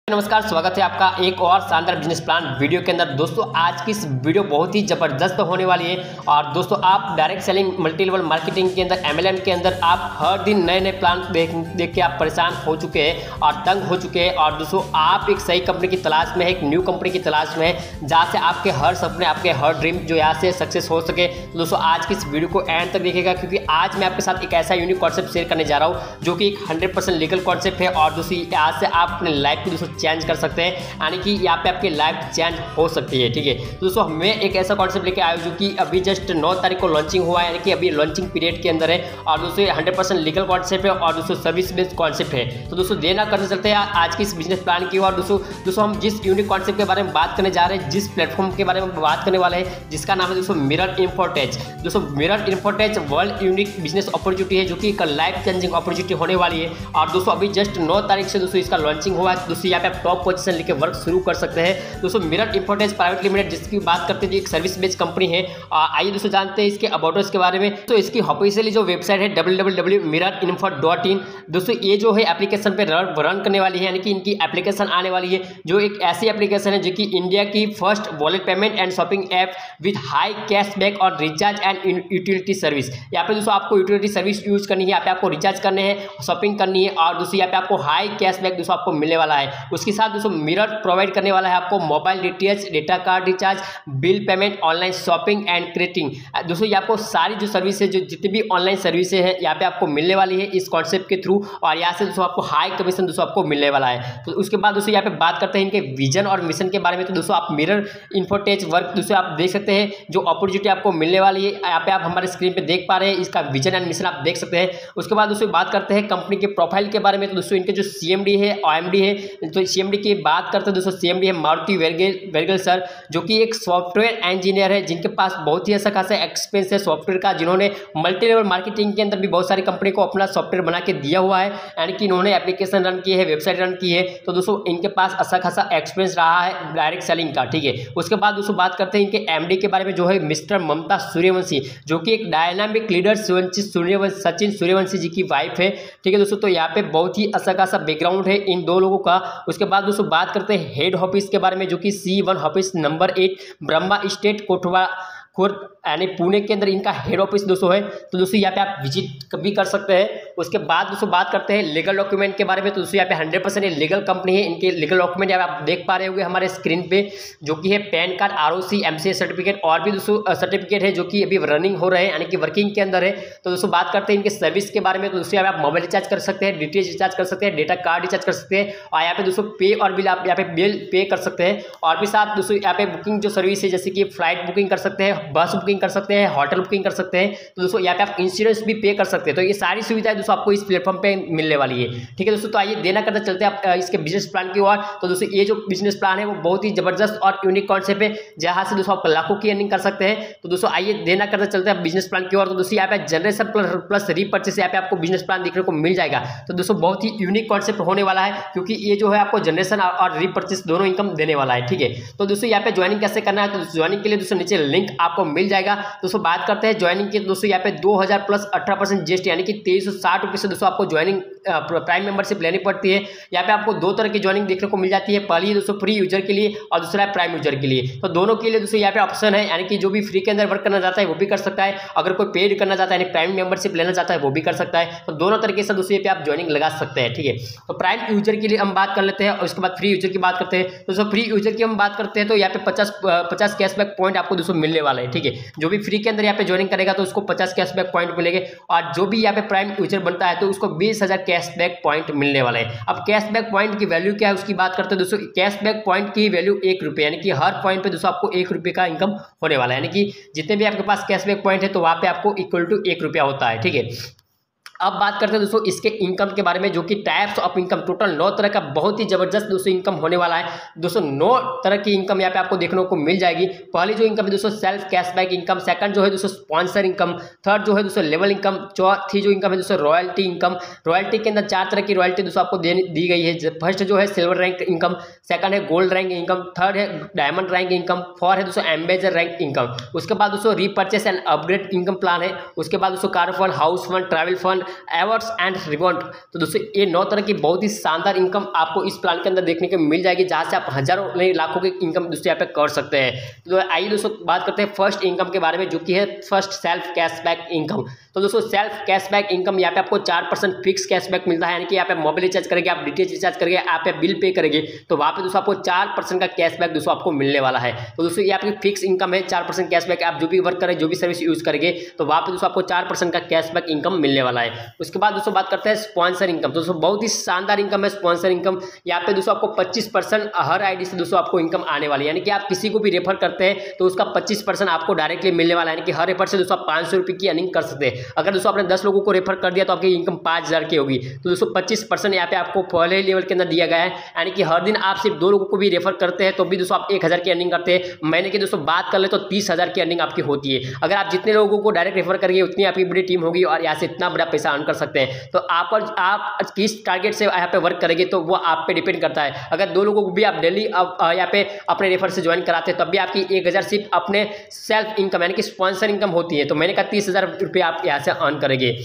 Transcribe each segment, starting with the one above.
नमस्कार, स्वागत है आपका एक और शानदार बिजनेस प्लान वीडियो के अंदर। दोस्तों आज की इस वीडियो बहुत ही ज़बरदस्त होने वाली है। और दोस्तों आप direct selling multi level marketing के अंदर MLM के अंदर आप हर दिन नए नए प्लान देख के आप परेशान हो चुके हैं और तंग हो चुके हैं। और दोस्तों आप एक सही कंपनी की तलाश में है, एक न्यू कंपनी की तलाश में है जहाँ से आपके हर सपने, आपके हर ड्रीम जो यहाँ से सक्सेस हो सके। तो दोस्तों आज की इस वीडियो को एंड तक देखिएगा, क्योंकि आज मैं आपके साथ एक ऐसा यूनिक कॉन्सेप्ट शेयर करने जा रहा हूँ जो कि एक 100% लीगल कॉन्सेप्ट है। और दोस्तों आज से आप अपने लाइफ को दोस्तों चेंज कर सकते हैं, यानी कि यहाँ पे आपकी लाइफ चेंज हो सकती है। ठीक है दोस्तों, मैं एक ऐसा कॉन्सेप्ट लेके आया हूँ जो कि अभी जस्ट 9 तारीख को लॉन्चिंग हुआ है, यानी कि अभी लॉन्चिंग पीरियड के अंदर है। और दोस्तों 100% लीगल कॉन्सेप्ट है और दोस्तों सर्विस बेस्ड कॉन्सेप्ट है। तो दोस्तों देर ना करते चलते हैं आज की इस बिजनेस प्लान की। और दोस्तों हम जिस यूनिक कॉन्सेप्ट के बारे में बात करने जा रहे हैं, जिस प्लेटफॉर्म के बारे में बात करने वाले हैं, जिसका नाम है दोस्तों मिरर इन्फोटेक। दोस्तों mirror infotech world unique business opportunity है, जो कि एक लाइफ चेंजिंग अपॉर्चुनिटी होने वाली है। और दोस्तों अभी जस्ट 9 तारीख से दोस्तों इसका लॉन्चिंग हुआ है। दोस्तों यहाँ पे आप टॉप पोजीशन लेके वर्क शुरू कर सकते हैं। दोस्तों मिरर इन्फोटेक प्राइवेट लिमिटेड जिसकी बात करते हैं, एक सर्विस बेस्ड कंपनी है। आइए दोस्तों जानते हैं इसके अबाउट अस के बारे में। तो इसकी ऑफिशियली जो वेबसाइट है www.mirrorinfo.in। दोस्तों ये जो है एप्लीकेशन पे रन करने वाली है, यानी कि इनकी एप्लीकेशन आने वाली है जो एक ऐसी एप्लीकेशन है जो कि इंडिया की first wallet payment and shopping app with high cashback और रिचार्ज एंड यूटिलिटी सर्विस। यहाँ पे दोस्तों आपको यूटिलिटी सर्विस यूज करनी है, यहाँ पे आपको रिचार्ज करने हैं, शॉपिंग करनी है। और दोस्तों यहाँ पे आपको हाई कैशबैक दोस्तों आपको मिलने वाला है। उसके साथ दोस्तों मिरर प्रोवाइड करने वाला है आपको mobile DTH, data card recharge, bill payment, online shopping and crediting. दोस्तों ये आपको सारी जो सर्विस है, जो जितनी भी ऑनलाइन सर्विसेज है यहाँ पे आपको मिलने वाली है इस कॉन्सेप्ट के थ्रू। और यहाँ से दोस्तों आपको हाई कमीशन दोस्तों आपको मिलने वाला है। तो उसके बाद दोस्तों यहाँ पे बात करते हैं इनके विजन और मिशन के बारे में। तो दोस्तों आप मिरर इन्फोटेक वर्क दोस्तों आप देख सकते हैं, जो अपॉर्चुनिटी आपको मिलने वाली है यहाँ पे आप हमारे स्क्रीन पे देख पा रहे हैं। इसका विजन एंड मिशन आप देख सकते हैं। उसके बाद दोस्तों बात करते हैं कंपनी के प्रोफाइल के बारे में। तो दोस्तों इनके जो CMD है, OMD है, तो CMD की बात करते हैं दोस्तों, CMD है मारुति वेरगल सर, जो कि एक सॉफ्टवेयर इंजीनियर है जिनके पास बहुत ही अच्छा खासा एक्सपीरियंस है सॉफ्टवेयर का, जिन्होंने मल्टी लेवल मार्केटिंग के अंदर भी बहुत सारी कंपनी को अपना सॉफ्टवेयर बना के दिया हुआ है, यानी कि इन्होंने एप्लीकेशन रन की है, वेबसाइट रन की है। तो दोस्तों इनके पास अच्छा खासा एक्सपीरियंस रहा है डायरेक्ट सेलिंग का। ठीक है, उसके बाद दोस्तों बात करते हैं इनके MD के बारे में, जो है मिस्टर ममता सूर्यवंशी, जो कि एक डायनामिक लीडर सचिन सूर्यवंशी जी की वाइफ है। ठीक है दोस्तों, तो यहाँ पे बहुत ही अच्छा खासा बैकग्राउंड है इन दो लोगों का। उसके बाद दोस्तों बात करते हैं हेड ऑफिस के बारे में, जो कि C1 office number 8 Brahma state Kotwa यानी पुणे के अंदर इनका हेड ऑफिस दोस्तों है। तो दोस्तों यहाँ पे आप विजिट भी कर सकते हैं। उसके बाद दोस्तों बात करते हैं लीगल डॉक्यूमेंट के बारे में। तो दोस्तों यहाँ पे 100% ये लीगल कंपनी है। इनके लीगल डॉक्यूमेंट यहाँ पे आप देख पा रहे होंगे हमारे स्क्रीन पे, जो कि है pan card, ROC, MCA certificate और भी दोस्तों सर्टिफिकेट है जो कि अभी रनिंग हो रहे हैं, यानी कि वर्किंग के अंदर है। तो दोस्तों बात करते हैं इनके सर्विस के बारे में। तो दोस्तों यहाँ पे आप मोबाइल रिचार्ज कर सकते हैं, डीटीएच रिचार्ज कर सकते हैं, डेटा कार्ड रिचार्ज कर सकते हैं। और यहाँ पे दोस्तों पे और बिल आप यहाँ पे बिल पे कर सकते हैं। और भी साथ दोस्तों यहाँ पे बुकिंग जो सर्विस है, जैसे कि फ्लाइट बुकिंग कर सकते हैं, बस बुकिंग कर सकते हैं, होटल बुकिंग कर सकते हैं। तो दोस्तों यहाँ पे आप इंश्योरेंस भी पे कर सकते हैं। तो ये सारी सुविधाएं दोस्तों आपको इस प्लेटफॉर्म पे मिलने वाली है। ठीक है दोस्तों, तो आइए देना करते चलते हैं आप इसके बिजनेस प्लान की ओर। तो दोस्तों ये जो बिजनेस प्लान है वो बहुत ही जबरदस्त और यूनिक कॉन्सेप्ट है, जहां से दोस्तों आप लाखों की अर्निंग कर सकते हैं। तो दोस्तों आइए देना करते चलते हैं बिजनेस प्लान की ओर। तो दोस्तों यहाँ पे जनरेशन प्लस रीपर्चेस यहाँ पे आपको बिजनेस प्लान देखने को मिल जाएगा। तो दोस्तों बहुत ही यूनिक कॉन्सेप्ट होने वाला है, क्योंकि ये जो है आपको जनरेशन और रीपर्चेस दोनों इनकम देने वाला है। ठीक है, तो दोस्तों यहाँ पे ज्वाइनिंग कैसे करना है, तो ज्वाइनिंग के लिए दोस्तों नीचे लिंक आपको मिल जाएगा। दोस्तों बात करते हैं ज्वाइनिंग की। दोस्तों यहाँ पे 2000 प्लस 18% GST, यानी कि 2360 रुपये से दोस्तों आपको ज्वाइनिंग प्राइम मेंबरशिप लेनी पड़ती है। यहाँ पे आपको दो तरह की ज्वाइनिंग देखने को मिल जाती है। पहली दोस्तों फ्री यूजर के लिए और दूसरा है प्राइम यूजर के लिए। तो दोनों के लिए दोस्तों यहाँ पे ऑप्शन है, यानी कि जो भी फ्री के अंदर वर्क करना चाहता है वो भी कर सकता है, अगर कोई पेड करना चाहता है यानी प्राइम मेंबरशिप लेना चाहता है वो भी कर सकता है। तो दोनों तरीके से दोस्तों यहाँ पे आप ज्वाइनिंग लगा सकते हैं। ठीक है, तो प्राइम यूजर के लिए हम बात कर लेते हैं और उसके बाद फ्री यूजर की बात करते हैं। दोस्तों फ्री यूजर की हम बात करते हैं तो यहाँ पे 50 कैशबैक पॉइंट आपको दोस्तों मिलने वाला है। ठीक है, जो भी फ्री के अंदर यहाँ पे ज्वाइनिंग करेगा तो उसको 50 कैशबैक पॉइंट मिलेंगे। और जो भी यहाँ पे प्राइम यूजर बनता है तो उसको 20,000 कैशबैक पॉइंट मिलने वाला है। अब कैशबैक पॉइंट की वैल्यू क्या है उसकी बात करते हैं दोस्तों। कैशबैक पॉइंट की वैल्यू 1 रुपये, यानी कि हर पॉइंट पे दोस्तों आपको 1 रुपये का इनकम होने वाला है, यानी कि जितने भी आपके पास कैशबैक पॉइंट है तो वहाँ पे आपको इक्वल टू 1 रुपया होता है। ठीक है, अब बात करते हैं दोस्तों इसके इनकम के बारे में, जो कि टाइप्स ऑफ इनकम टोटल 9 तरह का बहुत ही जबरदस्त दोस्तों इनकम होने वाला है। दोस्तों 9 तरह की इनकम यहाँ पे आपको देखने को मिल जाएगी। पहली जो इनकम है दोस्तों सेल्फ कैशबैक इनकम, सेकंड जो है दोस्तों स्पॉन्सर इनकम, थर्ड जो है दोस्तों लेवल इनकम, चौथी जो इनकम है दोस्तों रॉयल्टी इनकम। रॉयल्टी के अंदर 4 तरह की रॉयल्टी दोस्तों आपको दी गई है। फर्स्ट जो है सिल्वर रैंक इनकम, सेकंड है गोल्ड रैंक इनकम, थर्ड है डायमंड रैंक इनकम, फोर्थ है दोस्तों एम्बेसडर रैंक इनकम। उसके बाद दोस्तों repurchase and upgrade income plan है। उसके बाद दोस्तों car fund, house fund, travel fund, averse and reward. तो दोस्तों ये 9 तरह की बहुत ही शानदार इनकम आपको इस प्लान के अंदर देखने को मिल जाएगी, जहाँ से आप हजारों नहीं लाखों की इनकम दोस्तों यहाँ पे कर सकते हैं। तो आइए दोस्तों बात करते हैं फर्स्ट इनकम के बारे में, जो कि है फर्स्ट सेल्फ कैशबैक इनकम। तो दोस्तों सेल्फ कैशबैक इनकम यहाँ पे आपको 4% फिक्स कैशबैक मिलता है, यानी कि यहाँ पे मोबाइल रिचार्ज करेंगे, आप डीटीएच रिचार्ज करेंगे, आप पे बिल पे करेंगे तो वहाँ पे दोस्तों आपको 4% का कैशबैक दोस्तों आपको मिलने वाला है। तो दोस्तों ये आपकी फिक्स इनकम है, 4% कैशबैक। आप जो भी वर्क करें, जो भी सर्विस यूज करेंगे तो वहाँ पे दोस्तों आपको 4% का कैशबैक इनकम मिलने वाला है। उसके बाद दोस्तों बात करते हैं स्पॉन्सर इनकम। तो दोस्तों बहुत ही शानदार इनकम है स्पॉन्सर इनकम। यहाँ पे दोस्तों आपको 25% हर आईडी से दोस्तों आपको इनकम आने वाली है, यानी कि आप किसी को भी रेफर करते हैं तो उसका 25% आपको डायरेक्टली मिलने वाला है, यानी कि हर रेफर से दोस्तों आप 500 रुपये की अर्निंग कर सकते हैं। अगर दोस्तों आपने 10 लोगों को रेफर कर दिया तो आपकी इनकम 5000 की होगी। तो दोस्तों 25% यहाँ पे आपको पहले लेवल के अंदर दिया गया है, यानी कि हर दिन आप सिर्फ 2 लोगों को भी रेफर करते हैं तो भी दोस्तों आप 1000 की अर्निंग करते हैं। महीने की दोस्तों बात कर ले तो 30,000 की अर्निंग आपकी होती है। अगर आप जितने लोगों को डायरेक्ट रेफर करेंगे उतनी आपकी बड़ी टीम होगी और यहाँ से इतना बड़ा पैसा अर्न कर सकते हैं। तो आप किस टारगेट से यहाँ पे वर्क करेंगे तो वो आप पे डिपेंड करता है। अगर 2 लोगों को भी आप डेली यहाँ पे अपने रेफर से ज्वाइन कराते हैं तब भी आपकी 1000 सिर्फ अपने सेल्फ इनकम यानी कि स्पॉन्सर इनकम होती है। तो मैंने कहा 30,000 रुपये आप यहाँ से अर्न करेंगे,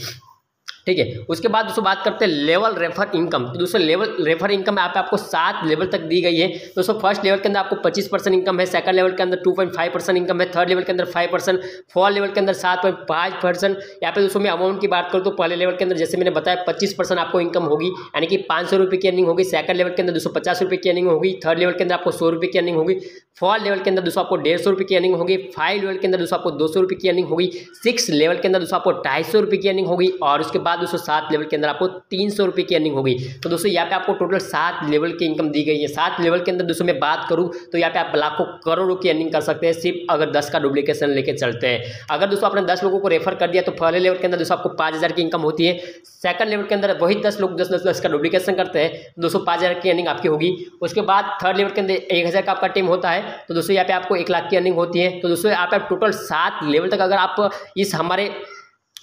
ठीक है। उसके बाद दोस्तों बात करते हैं लेवल रेफर इनकम। तो दोस्तों लेवल रेफर इनकम यहाँ पे आपको 7 लेवल तक दी गई है। दोस्तों फर्स्ट लेवल के अंदर आपको 25% इनकम है, सेकंड लेवल के अंदर 2.5% इनकम है, थर्ड लेवल के अंदर 5%, फोर्थ लेवल के अंदर 7.5%। यहाँ पे दोस्तों मैं अमाउंट की बात करूँ तो पहले लेवल के अंदर जैसे मैंने बताया 25% आपको इनकम होगी, यानी कि 500 रुपये की अर्निंग होगी। सेकंड लेवल के अंदर 250 रुपये की अर्निंग होगी। थर्ड लेवल के अंदर आपको 100 रुपये की अर्निंग होगी। फोर्थ लेवल के अंदर दोस्तों आपको 150 रुपये की अर्निंग होगी। 5 लेवल के अंदर दोस्तों आपको 200 रुपये की अर्निंग होगी। 6 लेवल के अंदर दोस्तों आपको 250 रुपये की अर्निंग होगी। और उसके बाद दोस्तों 7 लेवल के अंदर आपको 300 रुपये की अर्निंग होगी। तो दोस्तों यहाँ पे आपको टोटल 7 लेवल की इनकम दी गई है। 7 लेवल के अंदर दोस्तों मैं बात करूँ तो यहाँ पे आप लाखों करोड़ों की अर्निंग कर सकते हैं, सिर्फ अगर 10 का डुप्लीकेशन लेके चलते हैं। अगर दोस्तों आपने 10 लोगों को रेफर कर दिया तो पहले लेवल के अंदर दोस्तों आपको 5000 की इनकम होती है। सेकंड लेवल के अंदर वही 10 लोग 10 का डुप्लीकेशन करते हैं, 5000 की अर्निंग आपकी होगी। उसके बाद थर्ड लेवल के अंदर 1000 का आपका टीम होता है तो दोस्तों यहाँ पे आपको 1 लाख की अर्निंग होती है। तो दोस्तों यहाँ पे टोटल 7 लेवल तक अगर आप इस हमारे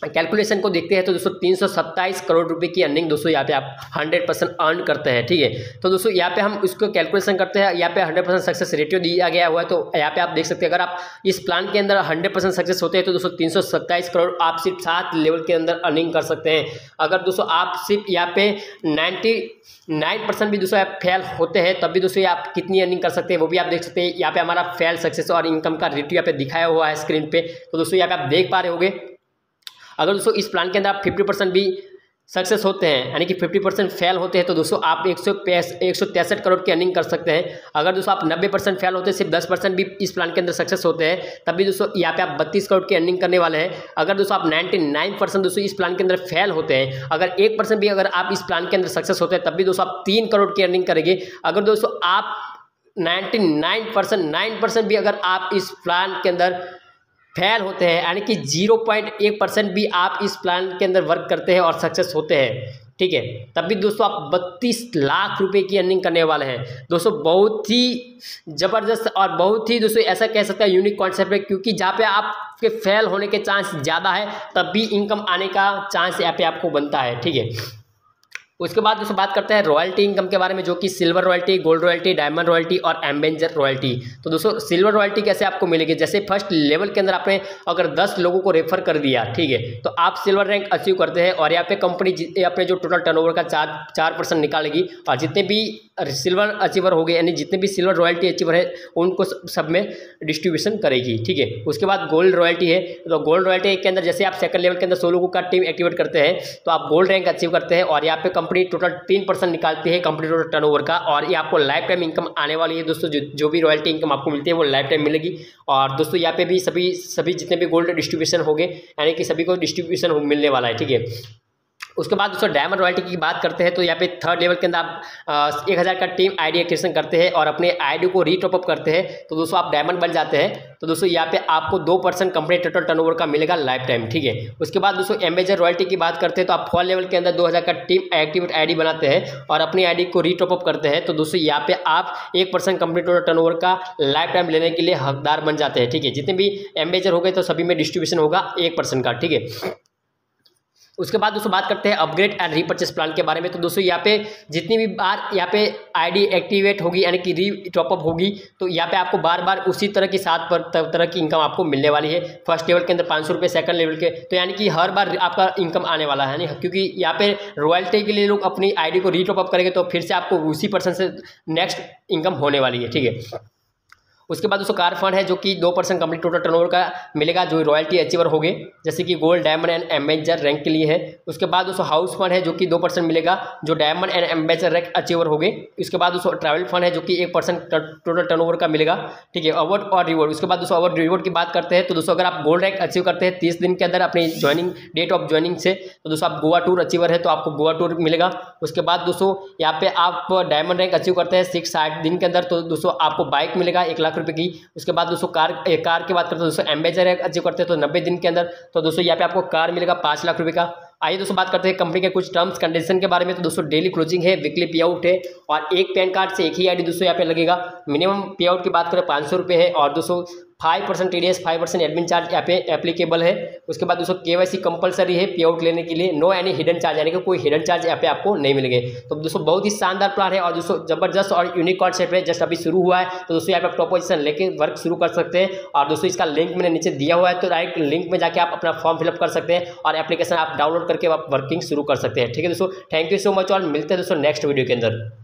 कैलकुलेशन को देखते हैं तो दोस्तों 327 करोड़ रुपए की अर्निंग दोस्तों यहाँ पे आप 100% अर्न करते हैं, ठीक है। तो दोस्तों यहाँ पे हम उसको कैलकुलेशन करते हैं, यहाँ पे 100% सक्सेस रेशियो दिया गया हुआ है। तो यहाँ पे आप देख सकते हैं अगर आप इस प्लान के अंदर 100% सक्सेस होते हैं तो दोस्तों 327 करोड़ आप सिर्फ 7 लेवल के अंदर अर्निंग कर सकते हैं। अगर दोस्तों आप सिर्फ यहाँ पे 99% भी दोस्तों आप फेल होते हैं तब भी दोस्तों आप कितनी अर्निंग कर सकते हैं वो भी आप देख सकते हैं। यहाँ पे हमारा फेल सक्सेस और इनकम का रेशियो यहाँ पे दिखाया हुआ है स्क्रीन पे। तो दोस्तों यहाँ पे आप देख पा रहे होंगे अगर दोस्तों इस प्लान के अंदर आप 50% भी सक्सेस होते हैं यानी कि 50% फेल होते हैं तो दोस्तों आप 163 करोड़ की अर्निंग कर सकते हैं। अगर दोस्तों आप 90% फेल होते हैं, सिर्फ 10% भी इस प्लान के अंदर सक्सेस होते हैं तब भी दोस्तों यहाँ पे आप 32 करोड़ की अर्निंग करने वाले हैं। अगर दोस्तों आप 99% दोस्तों इस प्लान के अंदर फेल होते हैं, अगर 1% भी अगर आप इस प्लान के अंदर सक्सेस होते हैं तब भी दोस्तों आप 3 करोड़ की अर्निंग करेंगे। अगर दोस्तों आप 9% भी अगर आप इस प्लान के अंदर फेल होते हैं यानी कि 0.1% भी आप इस प्लान के अंदर वर्क करते हैं और सक्सेस होते हैं, ठीक है, तब भी दोस्तों आप 32 लाख रुपए की अर्निंग करने वाले हैं। दोस्तों बहुत ही ज़बरदस्त और बहुत ही दोस्तों ऐसा कह सकते हैं यूनिक कॉन्सेप्ट है, क्योंकि जहाँ पे आपके फेल होने के चांस ज़्यादा है तब भी इनकम आने का चांस यहाँ पे आपको बनता है, ठीक है। उसके बाद दोस्तों बात करते हैं रॉयल्टी इनकम के बारे में, जो कि silver royalty, gold royalty, diamond royalty और एम्बेंजर रॉयल्टी। तो दोस्तों सिल्वर रॉयल्टी कैसे आपको मिलेगी, जैसे फर्स्ट लेवल के अंदर आपने अगर 10 लोगों को रेफर कर दिया, ठीक है, तो आप सिल्वर रैंक अचीव करते हैं और यहाँ पे कंपनी अपने जो टोटल टर्नओवर का 4% निकालेगी और जितने भी सिल्वर अचीवर हो गए यानी जितने भी सिल्वर रॉयल्टी अचीवर है उनको सब में डिस्ट्रीब्यूशन करेगी, ठीक है। उसके बाद गोल्ड रॉयल्टी है, तो गोल्ड रॉयल्टी के अंदर जैसे आप सेकंड लेवल के अंदर 100 लोगों का टीम एक्टिवेट करते हैं तो आप गोल्ड रैंक अचीव करते हैं और यहाँ पे कंपनी टोटल 3% निकालती है कंपनी टोटल टर्नओवर का और ये आपको लाइफ टाइम इनकम आने वाली है दोस्तों। जो भी रॉयल्टी इनकम आपको मिलती है वो लाइफ टाइम मिलेगी। और दोस्तों यहाँ पे भी सभी जितने भी गोल्ड डिस्ट्रीब्यूशन हो गए यानी कि सभी को डिस्ट्रीब्यूशन मिलने वाला है, ठीक है। उसके बाद दोस्तों डायमंड रॉयल्टी की बात करते हैं तो यहाँ पे थर्ड लेवल के अंदर आप 1000 का टीम आईडी एक्टिवेशन करते हैं और अपने आईडी को रीटॉपअप करते हैं तो दोस्तों आप डायमंड बन जाते हैं। तो दोस्तों यहाँ पे आपको 2% कंपनी टोटल टर्नओवर का मिलेगा लाइफ टाइम, ठीक है। उसके बाद दोस्तों एम्बेजर रॉयल्टी की बात करते हैं तो आप फोर्थ लेवल के अंदर 2000 का टीम एक्टिवेट आईडी बनाते हैं और अपनी आईडी को रीटॉपअप करते हैं तो दोस्तों यहाँ पे आप 1% कंपनी टोटल टर्नओवर का लाइफ टाइम लेने के लिए हकदार बन जाते हैं, ठीक है। जितने भी एम्बेजर हो गए तो सभी में डिस्ट्रीब्यूशन होगा 1% का, ठीक है। उसके बाद दोस्तों बात करते हैं अपग्रेड एंड रीपर्चेस प्लान के बारे में। तो दोस्तों यहाँ पे जितनी भी बार यहाँ पे आईडी एक्टिवेट होगी यानी कि री टॉपअप होगी तो यहाँ पे आपको बार बार उसी तरह की 7 तरह की इनकम आपको मिलने वाली है। फर्स्ट लेवल के अंदर 500 रुपये, सेकंड लेवल के तो यानी कि हर बार आपका इनकम आने वाला है नहीं, क्योंकि यहाँ पे रॉयल्टी के लिए लोग अपनी आईडी को री टॉपअप करेंगे तो फिर से आपको उसी पर्सन से नेक्स्ट इनकम होने वाली है। ठीक है, उसके बाद दोस्तों कार फंड है जो कि 2% कंप्लीट टोटल टर्नओवर का मिलेगा जो रॉयल्टी अचीवर हो गए, जैसे कि gold, diamond and ambassador rank के लिए है। उसके बाद दोस्तों हाउस फंड है जो कि 2% मिलेगा जो diamond and ambassador rank achiever हो गए। उसके बाद दोस्तों ट्रैवल फंड है जो कि 1% टोटल टर्नओवर का मिलेगा। ठीक है, अवार्ड और रिवॉर्ड। उसके बाद दोस्तों अवार्ड रिवॉर्ड की बात करते हैं तो दोस्तों अगर आप गोल्ड रैंक अचीव करते हैं 30 दिन के अंदर अपनी ज्वाइनिंग डेट ऑफ ज्वाइनिंग से, तो दोस्तों आप गोवा टूर अचीवर है तो आपको गोवा टूर मिलेगा। उसके बाद दोस्तों यहाँ पे आप डायमंड रैंक अचीव करते हैं 60 दिन के अंदर तो दोस्तों आपको बाइक मिलेगा 1 लाख रुपये की। उसके बाद दोस्तों कार की बात करते हैं दोस्तों एम्बेसडर रैंक अचीव करते हैं तो 90 दिन के अंदर तो दोस्तों यहाँ पे आपको कार मिलेगा 5 लाख रुपये का। आइए दोस्तों बात करते हैं कंपनी के कुछ टर्म्स कंडीशन के बारे में। तो दोस्तों डेली क्लोजिंग है, वीकली पे आउट है और एक पैन कार्ड से एक ही आईडी दोस्तों यहाँ पे लगेगा। मिनिमम पे आउट की बात करें 500 रुपये है और दोस्तों 5% TDS 5% एडमिन चार्ज यहाँ पे एप्लीकेबल है। उसके बाद दोस्तों KYC कंपलसरी है पे आउट लेने के लिए, नो एनी हिडन चार्ज यानी कि कोई हिडन चार्ज यहाँ पे आपको नहीं मिलेंगे। तो दोस्तों बहुत ही शानदार प्लान है और दोस्तों जबरदस्त और यूनिक कॉन्सेप्ट है, जस्ट अभी शुरू हुआ है तो दोस्तों यहाँ पे टॉप पोजीशन लेके वर्क शुरू कर सकते हैं। और दोस्तों इसका लिंक मैंने नीचे दिया हुआ है तो डायरेक्ट लिंक में जाके आप अपना फॉर्म फिलअप कर सकते हैं और एप्लीकेशन आप डाउनलोड करके आप वर्किंग शुरू कर सकते हैं। ठीक है दोस्तों, थैंक यू सो मच और मिलते हैं दोस्तों नेक्स्ट वीडियो के अंदर।